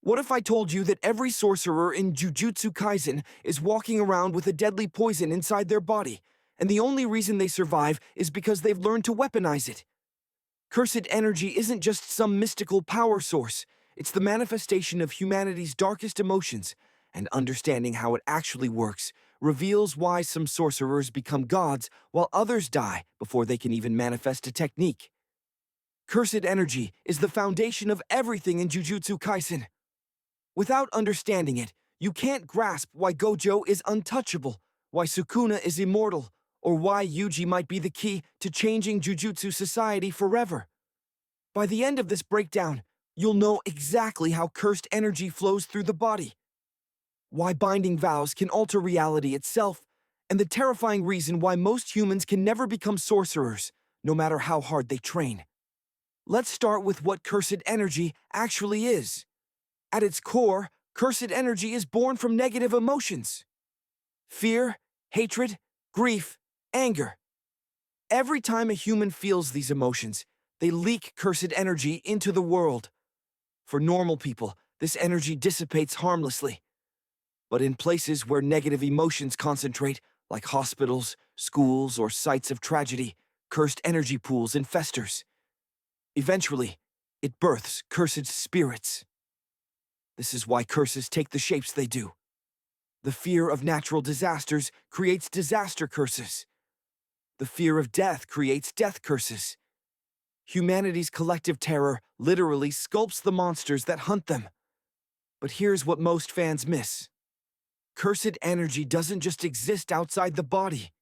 What if I told you that every sorcerer in Jujutsu Kaisen is walking around with a deadly poison inside their body, and the only reason they survive is because they've learned to weaponize it? Cursed energy isn't just some mystical power source, it's the manifestation of humanity's darkest emotions, and understanding how it actually works reveals why some sorcerers become gods while others die before they can even manifest a technique. Cursed energy is the foundation of everything in Jujutsu Kaisen. Without understanding it, you can't grasp why Gojo is untouchable, why Sukuna is immortal, or why Yuji might be the key to changing Jujutsu society forever. By the end of this breakdown, you'll know exactly how cursed energy flows through the body, why binding vows can alter reality itself, and the terrifying reason why most humans can never become sorcerers, no matter how hard they train. Let's start with what cursed energy actually is. At its core, cursed energy is born from negative emotions. Fear, hatred, grief, anger. Every time a human feels these emotions, they leak cursed energy into the world. For normal people, this energy dissipates harmlessly. But in places where negative emotions concentrate, like hospitals, schools, or sites of tragedy, cursed energy pools and festers. Eventually, it births cursed spirits. This is why curses take the shapes they do. The fear of natural disasters creates disaster curses. The fear of death creates death curses. Humanity's collective terror literally sculpts the monsters that hunt them. But here's what most fans miss. Cursed energy doesn't just exist outside the body.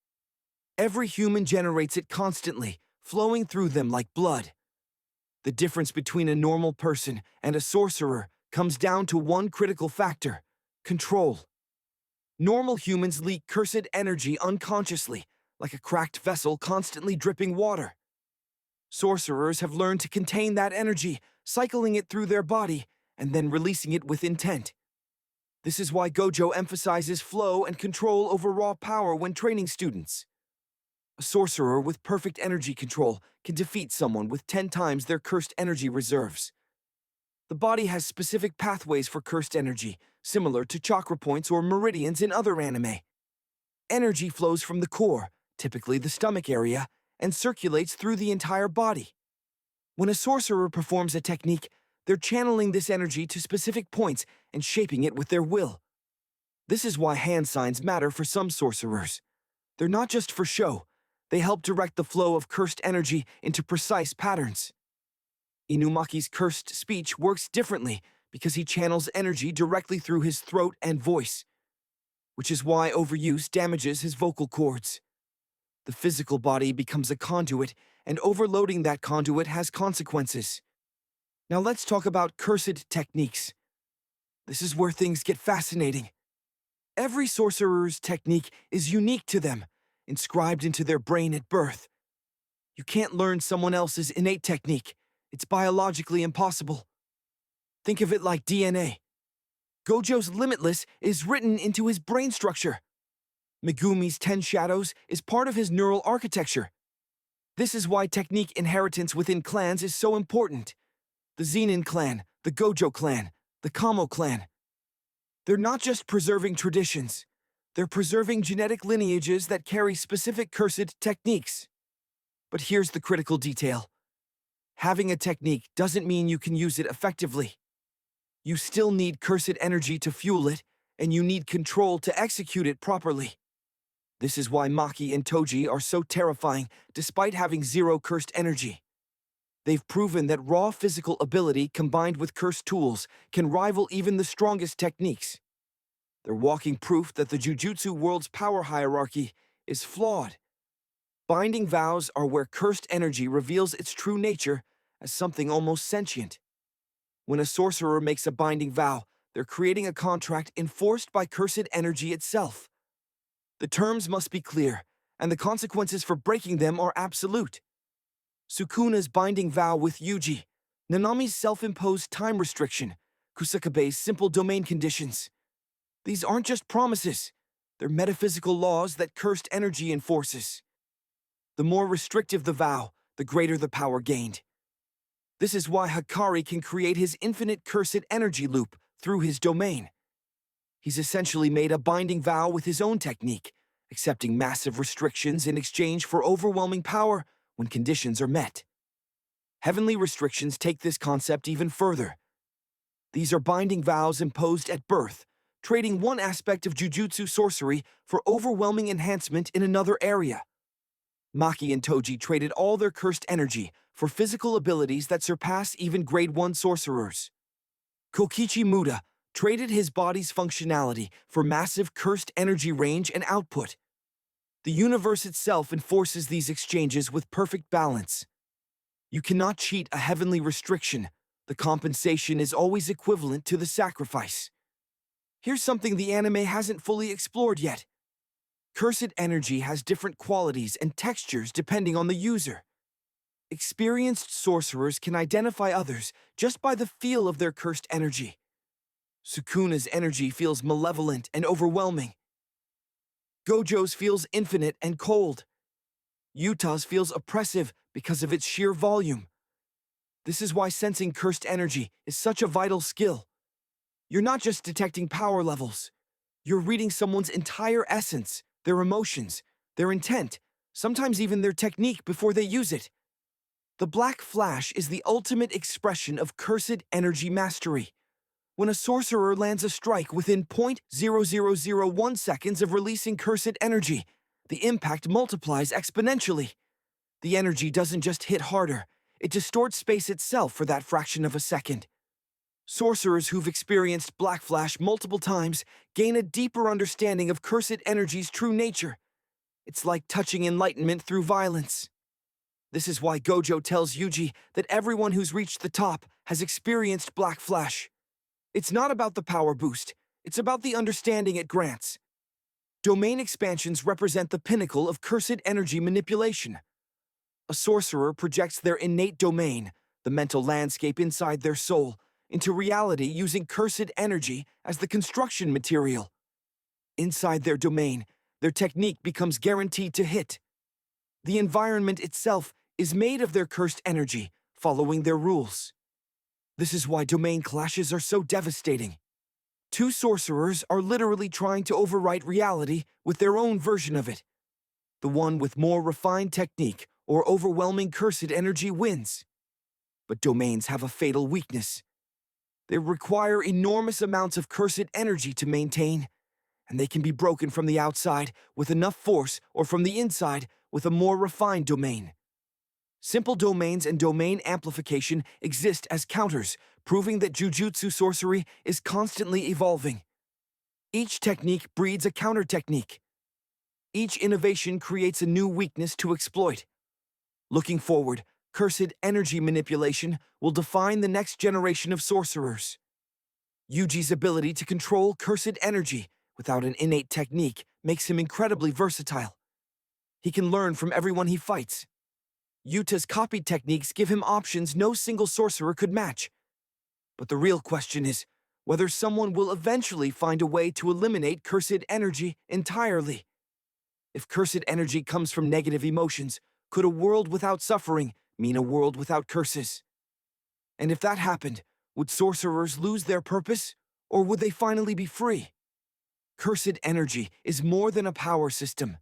Every human generates it constantly, flowing through them like blood. The difference between a normal person and a sorcerer comes down to one critical factor: control. Normal humans leak cursed energy unconsciously, like a cracked vessel constantly dripping water. Sorcerers have learned to contain that energy, cycling it through their body, and then releasing it with intent. This is why Gojo emphasizes flow and control over raw power when training students. A sorcerer with perfect energy control can defeat someone with 10 times their cursed energy reserves. The body has specific pathways for cursed energy, similar to chakra points or meridians in other anime. Energy flows from the core, typically the stomach area, and circulates through the entire body. When a sorcerer performs a technique, they're channeling this energy to specific points and shaping it with their will. This is why hand signs matter for some sorcerers. They're not just for show, they help direct the flow of cursed energy into precise patterns. Inumaki's cursed speech works differently because he channels energy directly through his throat and voice, which is why overuse damages his vocal cords. The physical body becomes a conduit, and overloading that conduit has consequences. Now let's talk about cursed techniques. This is where things get fascinating. Every sorcerer's technique is unique to them, inscribed into their brain at birth. You can't learn someone else's innate technique. It's biologically impossible. Think of it like DNA. Gojo's Limitless is written into his brain structure. Megumi's 10 Shadows is part of his neural architecture. This is why technique inheritance within clans is so important. The Zenin clan, the Gojo clan, the Kamo clan. They're not just preserving traditions. They're preserving genetic lineages that carry specific cursed techniques. But here's the critical detail. Having a technique doesn't mean you can use it effectively. You still need cursed energy to fuel it, and you need control to execute it properly. This is why Maki and Toji are so terrifying despite having zero cursed energy. They've proven that raw physical ability combined with cursed tools can rival even the strongest techniques. They're walking proof that the Jujutsu world's power hierarchy is flawed. Binding vows are where cursed energy reveals its true nature as something almost sentient. When a sorcerer makes a binding vow, they're creating a contract enforced by cursed energy itself. The terms must be clear, and the consequences for breaking them are absolute. Sukuna's binding vow with Yuji, Nanami's self-imposed time restriction, Kusakabe's simple domain conditions. These aren't just promises, they're metaphysical laws that cursed energy enforces. The more restrictive the vow, the greater the power gained. This is why Hikari can create his infinite cursed energy loop through his domain. He's essentially made a binding vow with his own technique, accepting massive restrictions in exchange for overwhelming power when conditions are met. Heavenly restrictions take this concept even further. These are binding vows imposed at birth, trading one aspect of jujutsu sorcery for overwhelming enhancement in another area. Maki and Toji traded all their cursed energy for physical abilities that surpass even Grade 1 sorcerers. Kokichi Muda traded his body's functionality for massive cursed energy range and output. The universe itself enforces these exchanges with perfect balance. You cannot cheat a heavenly restriction. The compensation is always equivalent to the sacrifice. Here's something the anime hasn't fully explored yet. Cursed energy has different qualities and textures depending on the user. Experienced sorcerers can identify others just by the feel of their cursed energy. Sukuna's energy feels malevolent and overwhelming. Gojo's feels infinite and cold. Yuta's feels oppressive because of its sheer volume. This is why sensing cursed energy is such a vital skill. You're not just detecting power levels. You're reading someone's entire essence, their emotions, their intent, sometimes even their technique before they use it. The Black Flash is the ultimate expression of cursed energy mastery. When a sorcerer lands a strike within 0.0001 seconds of releasing cursed energy, the impact multiplies exponentially. The energy doesn't just hit harder, it distorts space itself for that fraction of a second. Sorcerers who've experienced Black Flash multiple times gain a deeper understanding of cursed energy's true nature. It's like touching enlightenment through violence. This is why Gojo tells Yuji that everyone who's reached the top has experienced Black Flash. It's not about the power boost, it's about the understanding it grants. Domain expansions represent the pinnacle of cursed energy manipulation. A sorcerer projects their innate domain, the mental landscape inside their soul, into reality using cursed energy as the construction material. Inside their domain, their technique becomes guaranteed to hit. The environment itself is made of their cursed energy, following their rules. This is why domain clashes are so devastating. Two sorcerers are literally trying to overwrite reality with their own version of it. The one with more refined technique or overwhelming cursed energy wins. But domains have a fatal weakness. They require enormous amounts of cursed energy to maintain, and they can be broken from the outside with enough force or from the inside with a more refined domain. Simple domains and domain amplification exist as counters, proving that jujutsu sorcery is constantly evolving. Each technique breeds a counter-technique. Each innovation creates a new weakness to exploit. Looking forward, cursed energy manipulation will define the next generation of sorcerers. Yuji's ability to control cursed energy without an innate technique makes him incredibly versatile. He can learn from everyone he fights. Yuta's copied techniques give him options no single sorcerer could match. But the real question is whether someone will eventually find a way to eliminate cursed energy entirely. If cursed energy comes from negative emotions, could a world without suffering mean a world without curses? And if that happened, would sorcerers lose their purpose, or would they finally be free? Cursed energy is more than a power system.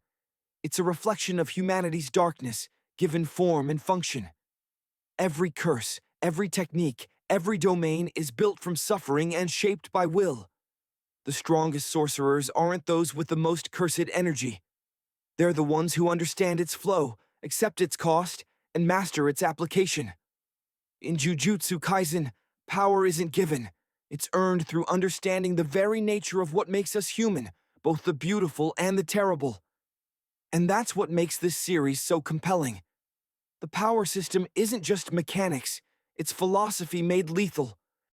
It's a reflection of humanity's darkness, given form and function. Every curse, every technique, every domain is built from suffering and shaped by will. The strongest sorcerers aren't those with the most cursed energy. They're the ones who understand its flow, accept its cost, and master its application. In Jujutsu Kaisen, power isn't given. It's earned through understanding the very nature of what makes us human, both the beautiful and the terrible. And that's what makes this series so compelling. The power system isn't just mechanics, it's philosophy made lethal.